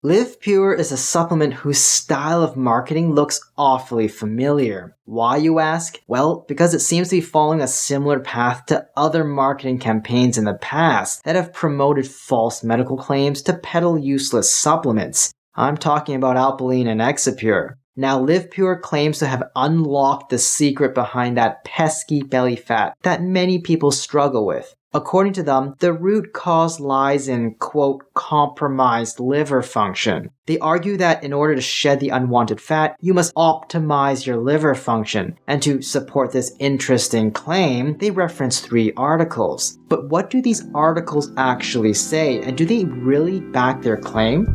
LIVPURE is a supplement whose style of marketing looks awfully familiar. Why, you ask? Well, because it seems to be following a similar path to other marketing campaigns in the past that have promoted false medical claims to peddle useless supplements. I'm talking about Alpiline and Exipure. Now, LIVPURE claims to have unlocked the secret behind that pesky belly fat that many people struggle with. According to them, the root cause lies in, quote, compromised liver function. They argue that in order to shed the unwanted fat, you must optimize your liver function. And to support this interesting claim, they reference 3 articles. But what do these articles actually say, and do they really back their claim?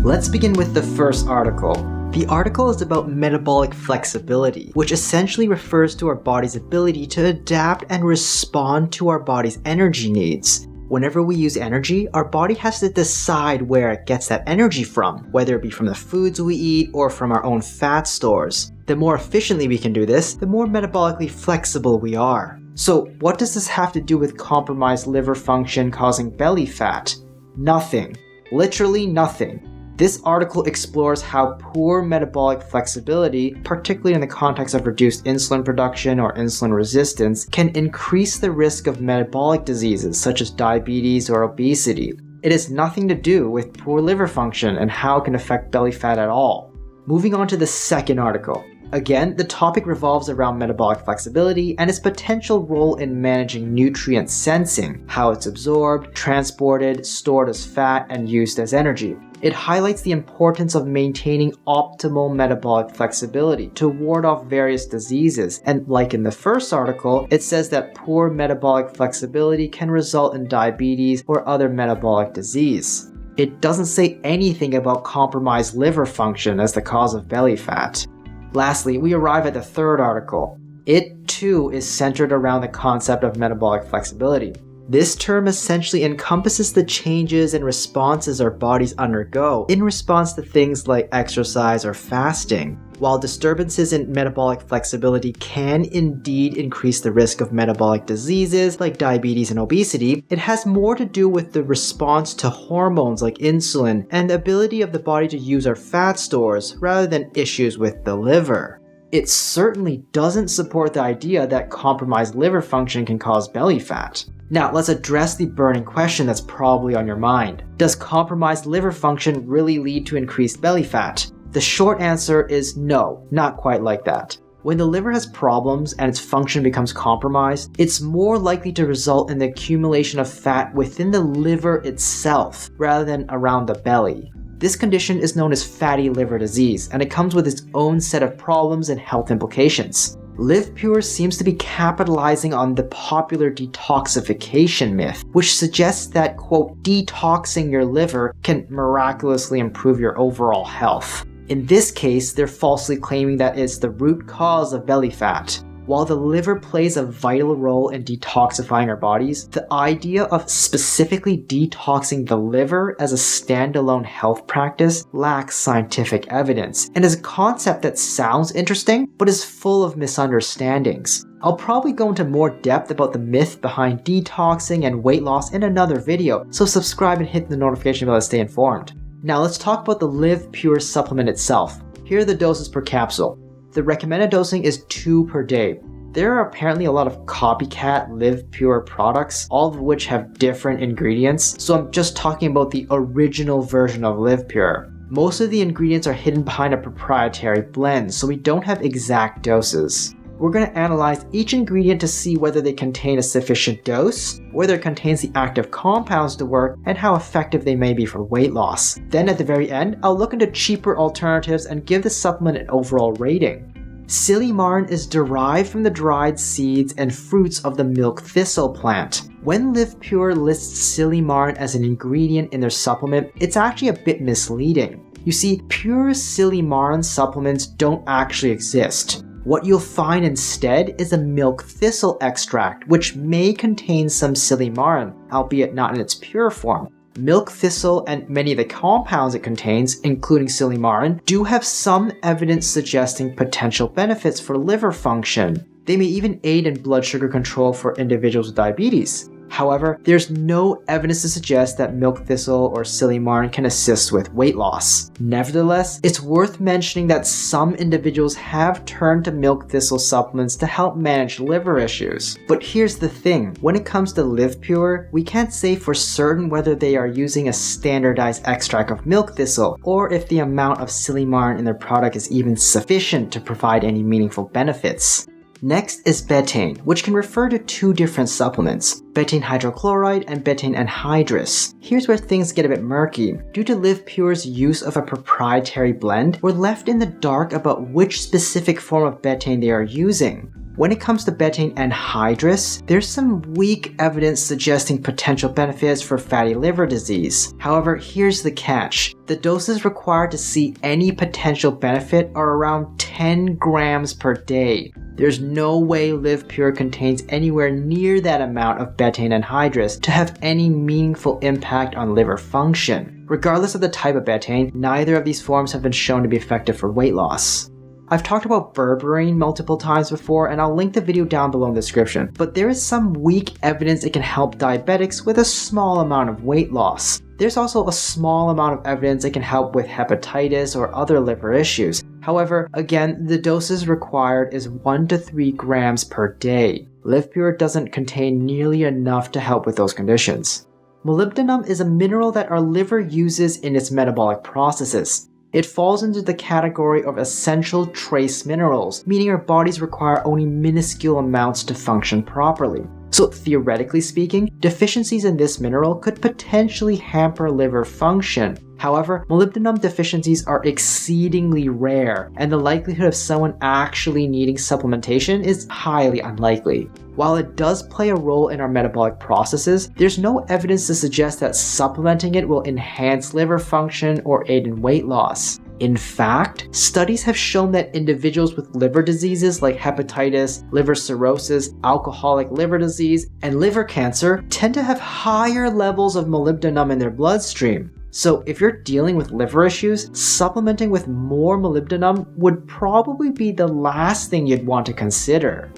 Let's begin with the first article. The article is about metabolic flexibility, which essentially refers to our body's ability to adapt and respond to our body's energy needs. Whenever we use energy, our body has to decide where it gets that energy from, whether it be from the foods we eat or from our own fat stores. The more efficiently we can do this, the more metabolically flexible we are. So what does this have to do with compromised liver function causing belly fat? Nothing. Literally nothing. This article explores how poor metabolic flexibility, particularly in the context of reduced insulin production or insulin resistance, can increase the risk of metabolic diseases such as diabetes or obesity. It has nothing to do with poor liver function and how it can affect belly fat at all. Moving on to the second article. Again, the topic revolves around metabolic flexibility and its potential role in managing nutrient sensing, how it's absorbed, transported, stored as fat, and used as energy. It highlights the importance of maintaining optimal metabolic flexibility to ward off various diseases, and like in the first article, it says that poor metabolic flexibility can result in diabetes or other metabolic disease. It doesn't say anything about compromised liver function as the cause of belly fat. Lastly, we arrive at the third article. It too is centered around the concept of metabolic flexibility. This term essentially encompasses the changes and responses our bodies undergo in response to things like exercise or fasting. While disturbances in metabolic flexibility can indeed increase the risk of metabolic diseases like diabetes and obesity, it has more to do with the response to hormones like insulin and the ability of the body to use our fat stores rather than issues with the liver. It certainly doesn't support the idea that compromised liver function can cause belly fat. Now, let's address the burning question that's probably on your mind. Does compromised liver function really lead to increased belly fat? The short answer is no, not quite like that. When the liver has problems and its function becomes compromised, it's more likely to result in the accumulation of fat within the liver itself, rather than around the belly. This condition is known as fatty liver disease, and it comes with its own set of problems and health implications. LIVPURE seems to be capitalizing on the popular detoxification myth, which suggests that, quote, detoxing your liver can miraculously improve your overall health. In this case, they're falsely claiming that it's the root cause of belly fat. While the liver plays a vital role in detoxifying our bodies, the idea of specifically detoxing the liver as a standalone health practice lacks scientific evidence, and is a concept that sounds interesting, but is full of misunderstandings. I'll probably go into more depth about the myth behind detoxing and weight loss in another video, so subscribe and hit the notification bell to stay informed. Now let's talk about the LIVPURE supplement itself. Here are the doses per capsule. The recommended dosing is 2 per day. There are apparently a lot of copycat LIVPURE products, all of which have different ingredients, so I'm just talking about the original version of LIVPURE. Most of the ingredients are hidden behind a proprietary blend, so we don't have exact doses. We're going to analyze each ingredient to see whether they contain a sufficient dose, whether it contains the active compounds to work, and how effective they may be for weight loss. Then at the very end, I'll look into cheaper alternatives and give the supplement an overall rating. Silymarin is derived from the dried seeds and fruits of the milk thistle plant. When LIVPURE lists silymarin as an ingredient in their supplement, it's actually a bit misleading. You see, pure silymarin supplements don't actually exist. What you'll find instead is a milk thistle extract, which may contain some silymarin, albeit not in its pure form. Milk thistle and many of the compounds it contains, including silymarin, do have some evidence suggesting potential benefits for liver function. They may even aid in blood sugar control for individuals with diabetes. However, there's no evidence to suggest that milk thistle or silymarin can assist with weight loss. Nevertheless, it's worth mentioning that some individuals have turned to milk thistle supplements to help manage liver issues. But here's the thing, when it comes to LIVPURE, we can't say for certain whether they are using a standardized extract of milk thistle or if the amount of silymarin in their product is even sufficient to provide any meaningful benefits. Next is betaine, which can refer to two different supplements, betaine hydrochloride and betaine anhydrous. Here's where things get a bit murky. Due to LIVPURE's use of a proprietary blend, we're left in the dark about which specific form of betaine they are using. When it comes to betaine anhydrous, there's some weak evidence suggesting potential benefits for fatty liver disease. However, here's the catch. The doses required to see any potential benefit are around 10 grams per day. There's no way LIVPURE contains anywhere near that amount of betaine anhydrous to have any meaningful impact on liver function. Regardless of the type of betaine, neither of these forms have been shown to be effective for weight loss. I've talked about berberine multiple times before, and I'll link the video down below in the description, but there is some weak evidence it can help diabetics with a small amount of weight loss. There's also a small amount of evidence it can help with hepatitis or other liver issues. However, again, the doses required is 1 to 3 grams per day. LIVPURE doesn't contain nearly enough to help with those conditions. Molybdenum is a mineral that our liver uses in its metabolic processes. It falls into the category of essential trace minerals, meaning our bodies require only minuscule amounts to function properly. So theoretically speaking, deficiencies in this mineral could potentially hamper liver function. However, molybdenum deficiencies are exceedingly rare, and the likelihood of someone actually needing supplementation is highly unlikely. While it does play a role in our metabolic processes, there's no evidence to suggest that supplementing it will enhance liver function or aid in weight loss. In fact, studies have shown that individuals with liver diseases like hepatitis, liver cirrhosis, alcoholic liver disease, and liver cancer tend to have higher levels of molybdenum in their bloodstream. So if you're dealing with liver issues, supplementing with more molybdenum would probably be the last thing you'd want to consider.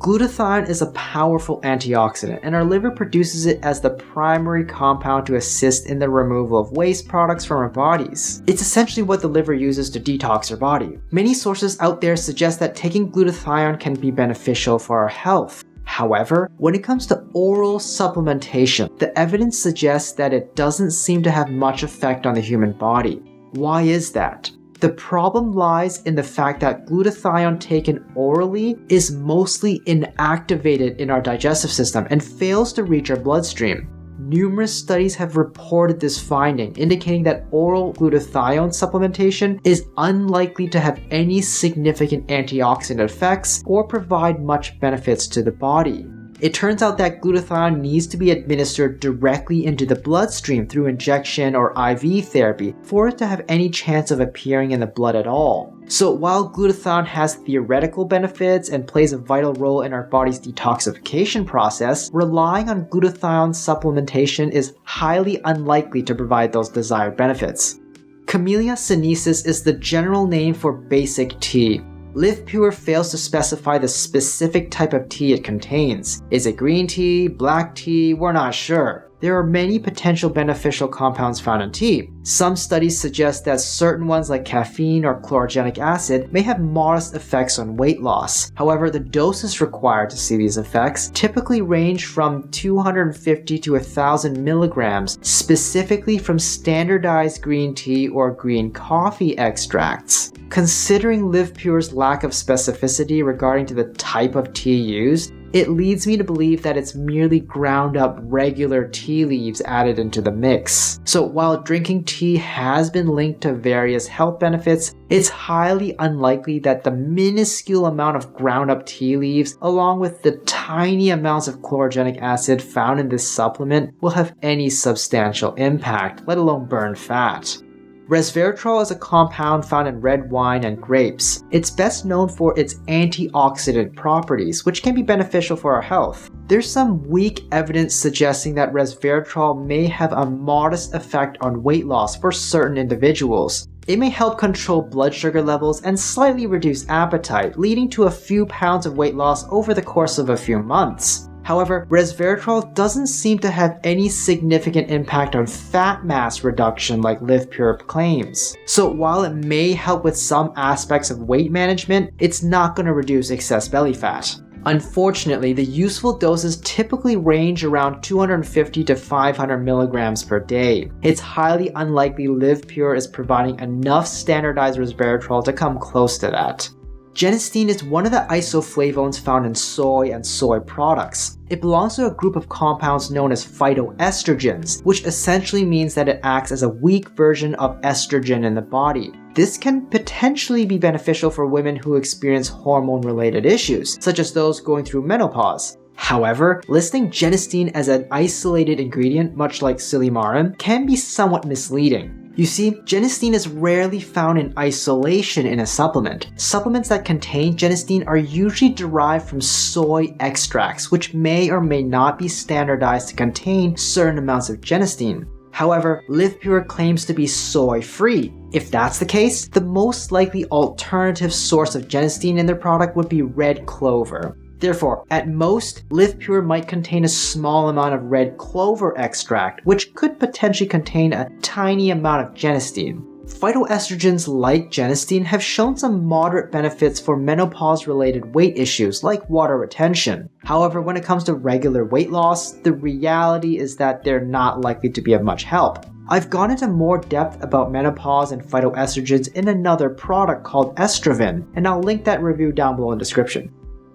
Glutathione is a powerful antioxidant, and our liver produces it as the primary compound to assist in the removal of waste products from our bodies. It's essentially what the liver uses to detox our body. Many sources out there suggest that taking glutathione can be beneficial for our health. However, when it comes to oral supplementation, the evidence suggests that it doesn't seem to have much effect on the human body. Why is that? The problem lies in the fact that glutathione taken orally is mostly inactivated in our digestive system and fails to reach our bloodstream. Numerous studies have reported this finding, indicating that oral glutathione supplementation is unlikely to have any significant antioxidant effects or provide much benefits to the body. It turns out that glutathione needs to be administered directly into the bloodstream through injection or IV therapy for it to have any chance of appearing in the blood at all. So while glutathione has theoretical benefits and plays a vital role in our body's detoxification process, relying on glutathione supplementation is highly unlikely to provide those desired benefits. Camellia sinensis is the general name for basic tea. LIVPURE fails to specify the specific type of tea it contains. Is it green tea, black tea? We're not sure. There are many potential beneficial compounds found in tea. Some studies suggest that certain ones like caffeine or chlorogenic acid may have modest effects on weight loss. However, the doses required to see these effects typically range from 250 to 1,000 milligrams, specifically from standardized green tea or green coffee extracts. Considering LIVPURE's lack of specificity regarding to the type of tea used, it leads me to believe that it's merely ground up regular tea leaves added into the mix. So while drinking tea has been linked to various health benefits, it's highly unlikely that the minuscule amount of ground up tea leaves, along with the tiny amounts of chlorogenic acid found in this supplement, will have any substantial impact, let alone burn fat. Resveratrol is a compound found in red wine and grapes. It's best known for its antioxidant properties, which can be beneficial for our health. There's some weak evidence suggesting that resveratrol may have a modest effect on weight loss for certain individuals. It may help control blood sugar levels and slightly reduce appetite, leading to a few pounds of weight loss over the course of a few months. However, resveratrol doesn't seem to have any significant impact on fat mass reduction like LIVPURE claims. So while it may help with some aspects of weight management, it's not going to reduce excess belly fat. Unfortunately, the useful doses typically range around 250 to 500 milligrams per day. It's highly unlikely LIVPURE is providing enough standardized resveratrol to come close to that. Genistein is one of the isoflavones found in soy and soy products. It belongs to a group of compounds known as phytoestrogens, which essentially means that it acts as a weak version of estrogen in the body. This can potentially be beneficial for women who experience hormone-related issues, such as those going through menopause. However, listing genistein as an isolated ingredient, much like silymarin, can be somewhat misleading. You see, genistein is rarely found in isolation in a supplement. Supplements that contain genistein are usually derived from soy extracts, which may or may not be standardized to contain certain amounts of genistein. However, LIVPURE claims to be soy-free. If that's the case, the most likely alternative source of genistein in their product would be red clover. Therefore, at most, LIVPURE might contain a small amount of red clover extract, which could potentially contain a tiny amount of genistein. Phytoestrogens like genistein have shown some moderate benefits for menopause-related weight issues like water retention. However, when it comes to regular weight loss, the reality is that they're not likely to be of much help. I've gone into more depth about menopause and phytoestrogens in another product called Estroven, and I'll link that review down below in the description.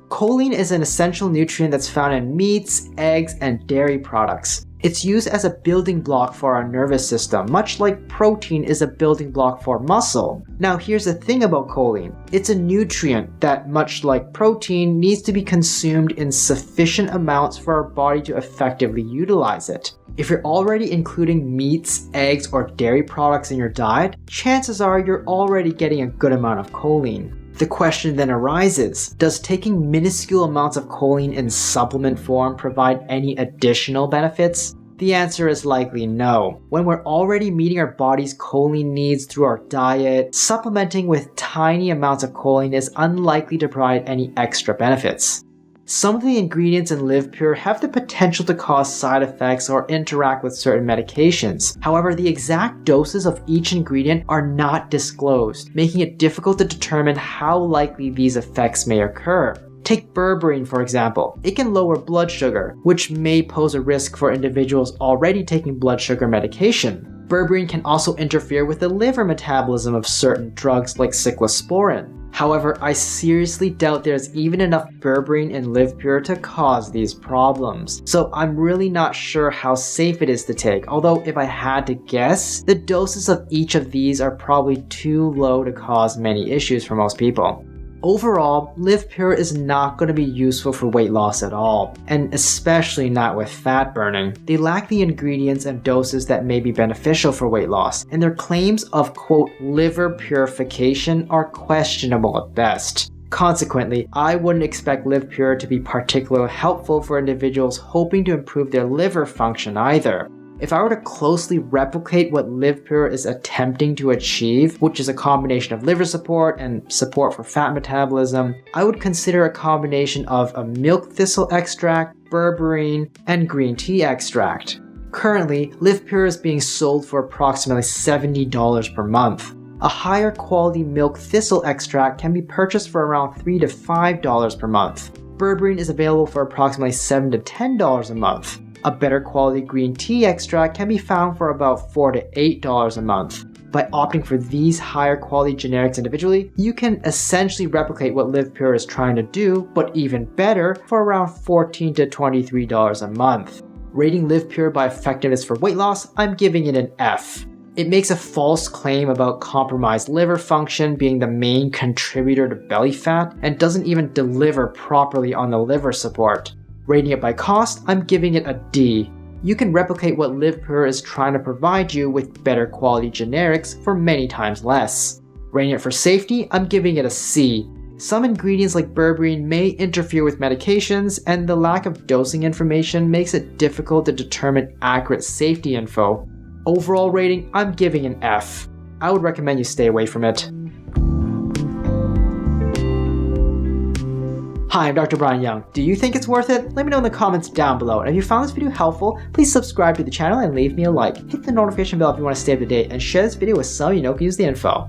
Choline is an essential nutrient that's found in meats, eggs, and dairy products. It's used as a building block for our nervous system, much like protein is a building block for muscle. Now here's the thing about choline. It's a nutrient that, much like protein, needs to be consumed in sufficient amounts for our body to effectively utilize it. If you're already including meats, eggs, or dairy products in your diet, chances are you're already getting a good amount of choline. The question then arises, does taking minuscule amounts of choline in supplement form provide any additional benefits? The answer is likely no. When we're already meeting our body's choline needs through our diet, supplementing with tiny amounts of choline is unlikely to provide any extra benefits. Some of the ingredients in LIVPURE have the potential to cause side effects or interact with certain medications. However, the exact doses of each ingredient are not disclosed, making it difficult to determine how likely these effects may occur. Take berberine, for example. It can lower blood sugar, which may pose a risk for individuals already taking blood sugar medication. Berberine can also interfere with the liver metabolism of certain drugs like cyclosporin. However, I seriously doubt there's even enough berberine in LIVPURE to cause these problems. So I'm really not sure how safe it is to take, although if I had to guess, the doses of each of these are probably too low to cause many issues for most people. Overall, LIVPURE is not going to be useful for weight loss at all, and especially not with fat burning. They lack the ingredients and doses that may be beneficial for weight loss, and their claims of quote liver purification are questionable at best. Consequently, I wouldn't expect LIVPURE to be particularly helpful for individuals hoping to improve their liver function either. If I were to closely replicate what LIVPURE is attempting to achieve, which is a combination of liver support and support for fat metabolism, I would consider a combination of a milk thistle extract, berberine, and green tea extract. Currently, LIVPURE is being sold for approximately $70 per month. A higher quality milk thistle extract can be purchased for around $3 to $5 per month. Berberine is available for approximately $7 to $10 a month. A better quality green tea extract can be found for about $4 to $8 a month. By opting for these higher quality generics individually, you can essentially replicate what LIVPURE is trying to do, but even better, for around $14 to $23 a month. Rating LIVPURE by effectiveness for weight loss, I'm giving it an F. It makes a false claim about compromised liver function being the main contributor to belly fat, and doesn't even deliver properly on the liver support. Rating it by cost, I'm giving it a D. You can replicate what LIVPURE is trying to provide you with better quality generics for many times less. Rating it for safety, I'm giving it a C. Some ingredients like berberine may interfere with medications, and the lack of dosing information makes it difficult to determine accurate safety info. Overall rating, I'm giving an F. I would recommend you stay away from it. Hi, I'm Dr. Brian Young. Do you think it's worth it? Let me know in the comments down below. And if you found this video helpful, please subscribe to the channel and leave me a like. Hit the notification bell if you want to stay up to date, and share this video with someone you know can use the info.